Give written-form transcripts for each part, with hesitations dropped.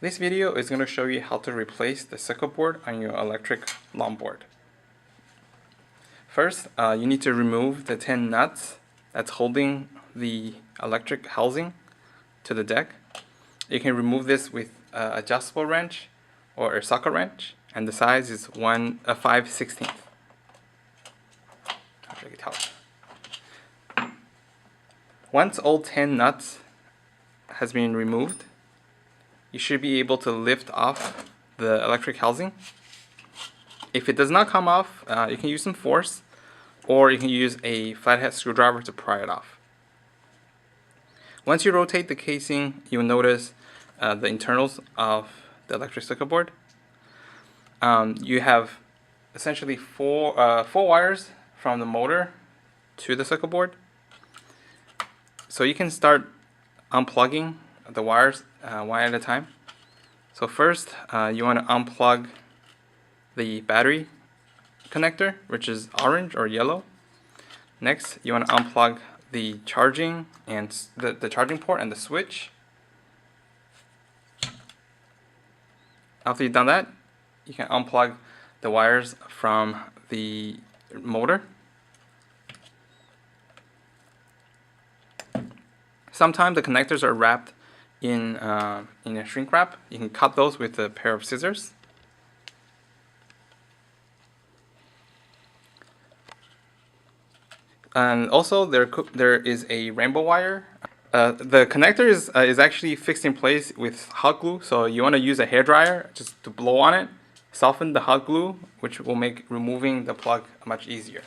This video is going to show you how to replace the circuit board on your electric longboard. First, you need to remove the 10 nuts that's holding the electric housing to the deck. You can remove this with an adjustable wrench or a socket wrench, and the size is 5/16. Once all 10 nuts has been removed, you should be able to lift off the electric housing. If it does not come off, you can use some force, or you can use a flathead screwdriver to pry it off. Once you rotate the casing, you'll notice the internals of the electric circuit board. You have essentially four wires from the motor to the circuit board. So you can start unplugging the wires one at a time. So first, you want to unplug the battery connector, which is orange or yellow. Next, you want to unplug the charging and the charging port and the switch. After you've done that, you can unplug the wires from the motor. Sometimes the connectors are wrapped in a shrink wrap. You can cut those with a pair of scissors. And also there is a rainbow wire. The connector is actually fixed in place with hot glue, so you want to use a hairdryer just to blow on it, soften the hot glue, which will make removing the plug much easier.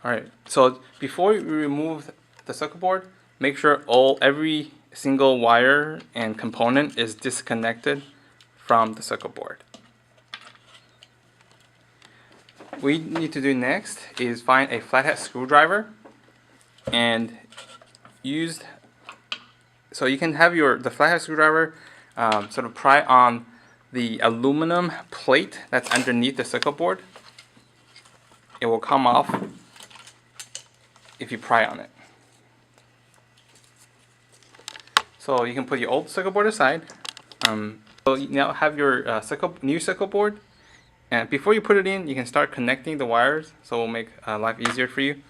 Alright, so before you remove the circuit board, make sure every single wire and component is disconnected from the circuit board. What we need to do next is find a flathead screwdriver and so you can have the flathead screwdriver sort of pry on the aluminum plate that's underneath the circuit board. It will come off if you pry on it. So you can put your old circuit board aside. So you now have your new circuit board, and before you put it in, you can start connecting the wires, so it will make life easier for you.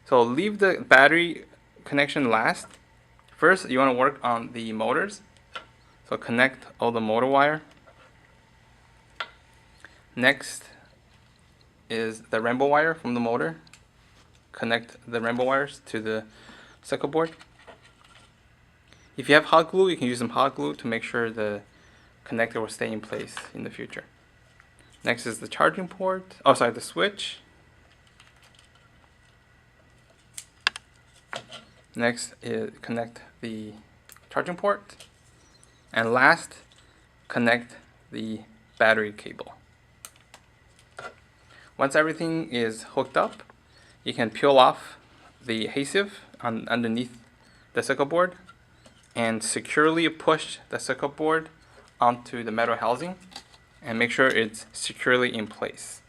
So leave the battery connection last. First, you want to work on the motors. So connect all the motor wire. Next is the rainbow wire from the motor. Connect the rainbow wires to the circuit board. If you have hot glue, you can use some hot glue to make sure the connector will stay in place in the future. Next is the charging port, the switch. Next is connect the charging port. And last, connect the battery cable. Once everything is hooked up, you can peel off the adhesive underneath the circuit board and securely push the circuit board onto the metal housing and make sure it's securely in place.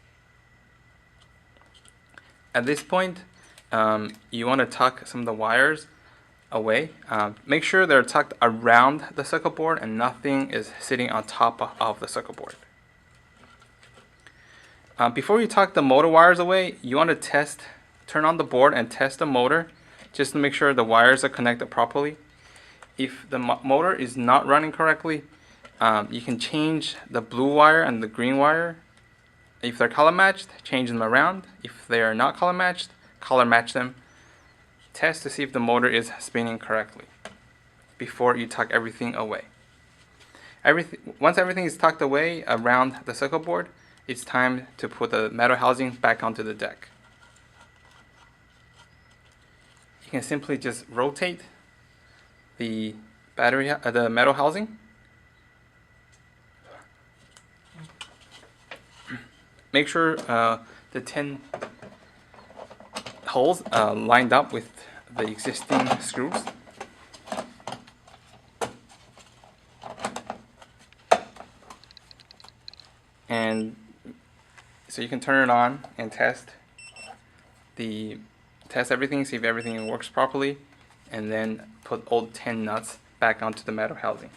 At this point, you want to tuck some of the wires away. Make sure they're tucked around the circuit board and nothing is sitting on top of the circuit board. Before you tuck the motor wires away, you want to turn on the board and test the motor just to make sure the wires are connected properly. If the motor is not running correctly, you can change the blue wire and the green wire. If they're color matched, change them around. If they are not color matched, color match them. Test to see if the motor is spinning correctly before you tuck everything away. Once everything is tucked away around the circuit board, it's time to put the metal housing back onto the deck. You can simply just rotate the metal housing. Make sure the 10 holes lined up with the existing screws. And so you can turn it on and test test everything, see if everything works properly, and then put old 10 nuts back onto the metal housing.